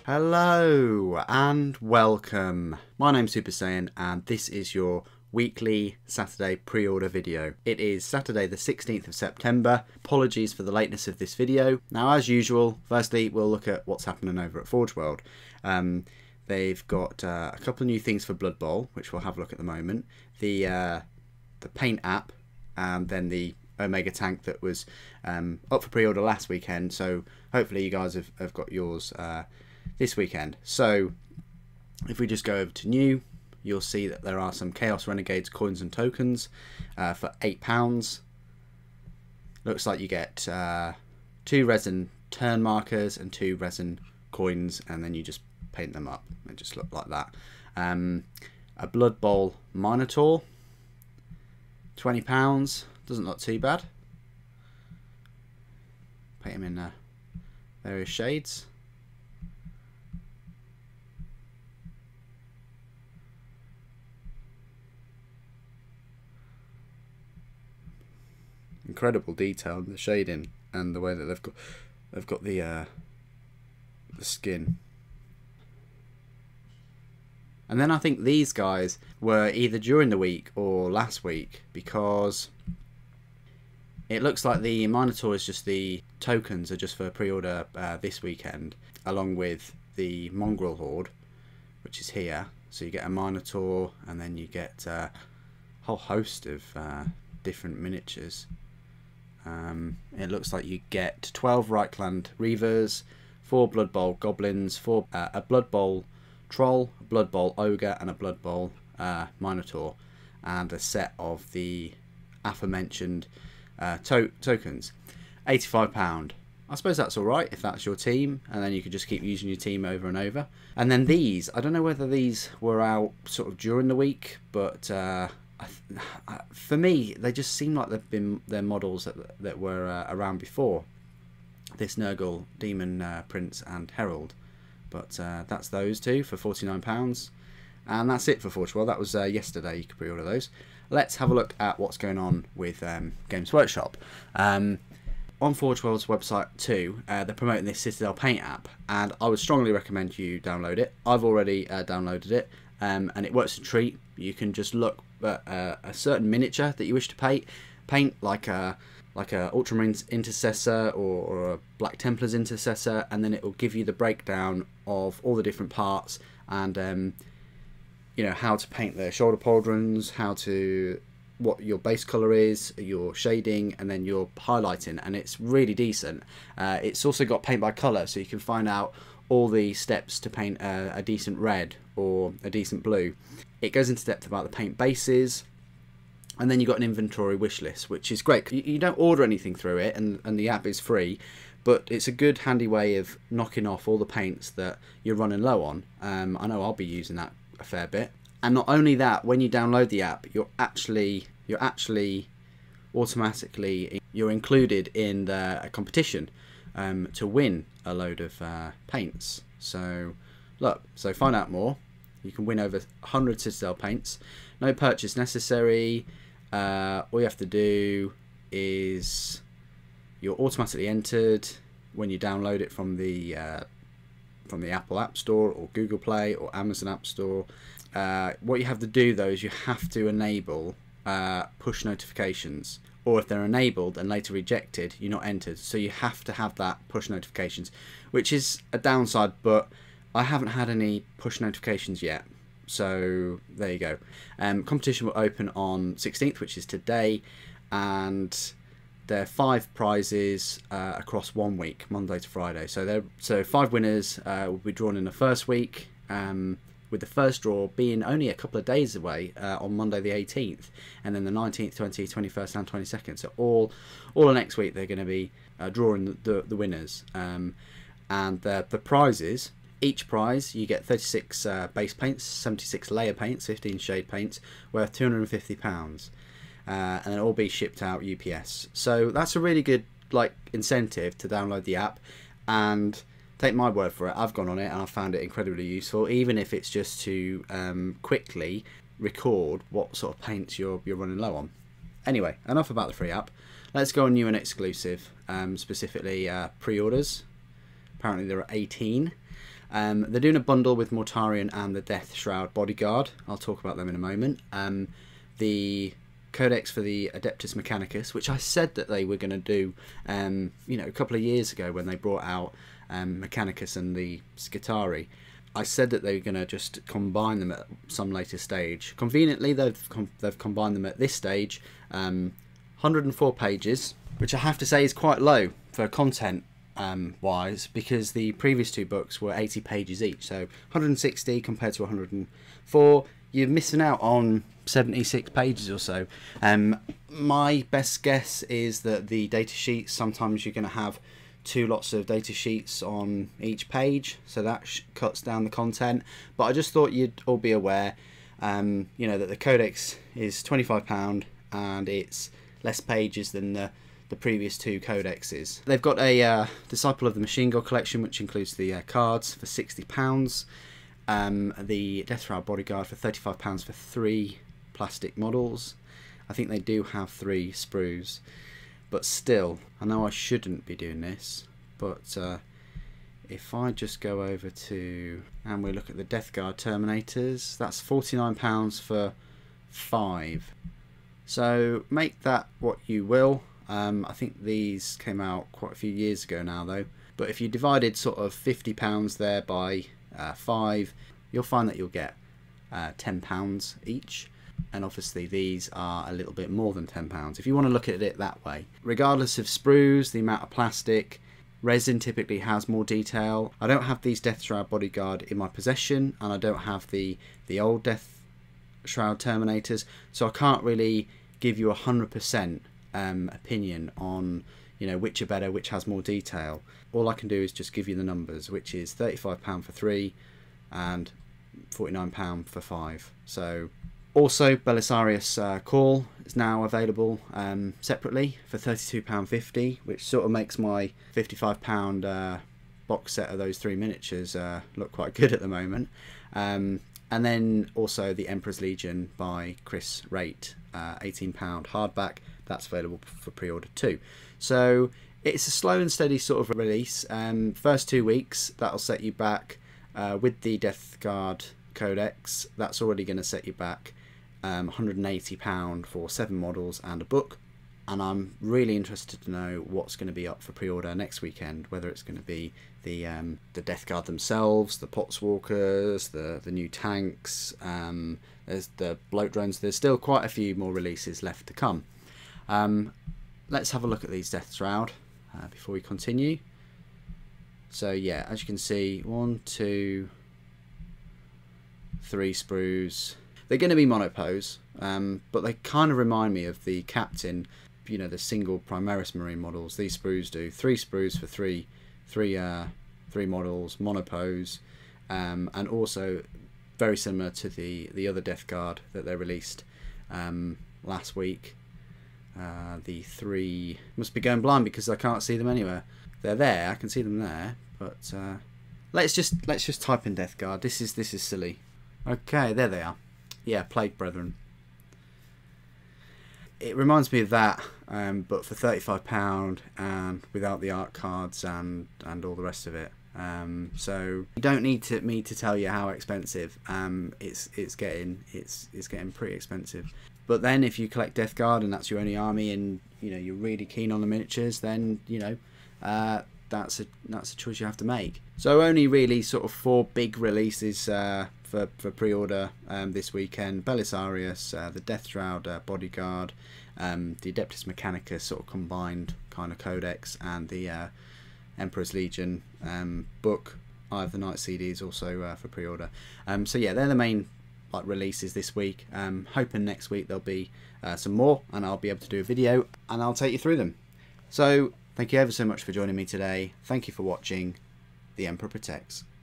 Hello and welcome. My name's Super Saiyan and this is your weekly Saturday pre-order video. It is Saturday the 16th of September. Apologies for the lateness of this video. Now, as usual, firstly we'll look at what's happening over at Forge World. They've got a couple of new things for Blood Bowl, which we'll have a look at the moment. The paint app, and then the Omega tank that was up for pre-order last weekend. So hopefully you guys have got yours this weekend. So if we just go over to new, you'll see that there are some Chaos Renegades coins and tokens for £8. Looks like you get 2 resin turn markers and 2 resin coins, and then you just paint them up. They just look like that. A Blood Bowl Minotaur, £20. Doesn't look too bad. Paint him in various shades. Incredible detail in the shading and the way that they've got the skin. And then I think these guys were either during the week or last week, because it looks like the Minotaur is just the tokens are just for pre-order this weekend, along with the Mongrel Horde, which is here. So you get a Minotaur, and then you get a whole host of different miniatures. It looks like you get 12 Reichland Reavers, 4 Blood Bowl Goblins, a Blood Bowl Troll, a Blood Bowl Ogre, and a Blood Bowl Minotaur, and a set of the aforementioned tokens. £85. I suppose that's alright if that's your team, and then you could just keep using your team over and over. And then these, I don't know whether these were out sort of during the week, but for me they just seem like they've been their models that were around before. This Nurgle, Demon Prince and Herald. But that's those two for £49. And that's it for Forge World. That was yesterday. You could pre-order those. Let's have a look at what's going on with Games Workshop. On Forge World's website too, they're promoting this Citadel Paint app, and I would strongly recommend you download it. I've already downloaded it, and it works a treat. You can just look at a certain miniature that you wish to paint like a Ultramarines Intercessor or a Black Templars Intercessor, and then it will give you the breakdown of all the different parts, and you know, how to paint the shoulder pauldrons, what your base color is, your shading, and then your highlighting, and it's really decent. It's also got paint by color, so you can find out all the steps to paint a decent red or a decent blue. It goes into depth about the paint bases, and then you've got an inventory wish list, which is great. You don't order anything through it, and the app is free, but it's a good handy way of knocking off all the paints that you're running low on. I know I'll be using that a fair bit. And not only that, when you download the app, you're actually automatically included in the competition to win a load of paints. So look, so find out more. You can win over 100 Citadel paints. No purchase necessary. All you have to do is you're automatically entered when you download it from the Apple App Store or Google Play or Amazon App Store. What you have to do though is you have to enable push notifications, or if they're enabled and later rejected, you're not entered. So you have to have that push notifications, which is a downside, but I haven't had any push notifications yet. So there you go. Competition will open on 16th, which is today, and there are 5 prizes across 1 week, Monday to Friday. So 5 winners will be drawn in the first week, with the first draw being only a couple of days away on Monday the 18th, and then the 19th, 20th, 21st and 22nd. So all of next week they're going to be drawing the winners. And the prizes, each prize you get 36 base paints, 76 layer paints, 15 shade paints, worth £250, and it'll all be shipped out UPS. So that's a really good incentive to download the app, and take my word for it, I've gone on it and I've found it incredibly useful, even if it's just to quickly record what sort of paints you're running low on. Anyway, enough about the free app. Let's go on new and exclusive, specifically pre-orders. Apparently there are 18. They're doing a bundle with Mortarion and the Deathshroud Bodyguard. I'll talk about them in a moment. The codex for the Adeptus Mechanicus, which I said that they were going to do, you know, a couple of years ago when they brought out Mechanicus and the Skitari. I said that they were going to just combine them at some later stage. Conveniently, they've combined them at this stage. 104 pages, which I have to say is quite low for content wise, because the previous two books were 80 pages each. So 160 compared to 104, you're missing out on 76 pages or so. My best guess is that the data sheets, sometimes you're going to have two lots of data sheets on each page, so that cuts down the content. But I just thought you'd all be aware, you know, that the codex is £25 and it's less pages than the previous two codexes. They've got a Disciple of the Machine God collection, which includes the cards, for £60. The Deathshroud Bodyguard for £35 for 3 plastic models. I think they do have 3 sprues. But still, I know I shouldn't be doing this, but if I just go over to, and we look at the Death Guard Terminators, that's £49 for 5. So make that what you will. I think these came out quite a few years ago now though, but if you divided sort of £50 there by 5, you'll find that you'll get £10 each. And obviously these are a little bit more than £10 if you want to look at it that way. Regardless of sprues, the amount of plastic, resin typically has more detail. I don't have these Deathshroud Bodyguard in my possession, and I don't have the old Deathshroud Terminators, so I can't really give you 100% opinion on, you know, which are better, which has more detail. All I can do is just give you the numbers, which is £35 for 3 and £49 for 5. So also, Belisarius Call is now available separately for £32.50, which sort of makes my £55 box set of those 3 miniatures look quite good at the moment. And then also the Emperor's Legion by Chris Raitt, £18 hardback. That's available for pre-order too. So it's a slow and steady sort of release. First 2 weeks, that'll set you back with the Death Guard Codex. That's already going to set you back £180 for 7 models and a book. And I'm really interested to know what's going to be up for pre-order next weekend, whether it's going to be the Death Guard themselves, the Potswalkers, the new tanks, there's the bloat drones. There's still quite a few more releases left to come. Let's have a look at these Deathshroud before we continue. So yeah, as you can see, 1, 2, 3 sprues. They're going to be monopose, but they kind of remind me of the Captain, you know, the single Primaris Marine models. These sprues do 3 sprues for three models, monopose, and also very similar to the other Death Guard that they released last week. The 3 must be going blind because I can't see them anywhere. They're there, I can see them there, but let's just type in Death Guard. This is silly. Okay, there they are. Yeah, Plague Brethren. It reminds me of that, but for £35 and without the art cards and all the rest of it. So you don't need me to tell you how expensive. It's getting pretty expensive. But then if you collect Death Guard and that's your only army, and you know you're really keen on the miniatures, then you know that's a choice you have to make. So only really sort of 4 big releases for pre-order this weekend: Belisarius, the Deathshroud Bodyguard, the Adeptus Mechanicus sort of combined kind of codex, and the Emperor's Legion book. I have the Night CDs also for pre-order. So yeah, they're the main releases this week. Hoping next week there'll be some more, and I'll be able to do a video and I'll take you through them. So thank you ever so much for joining me today. Thank you for watching. The Emperor Protects.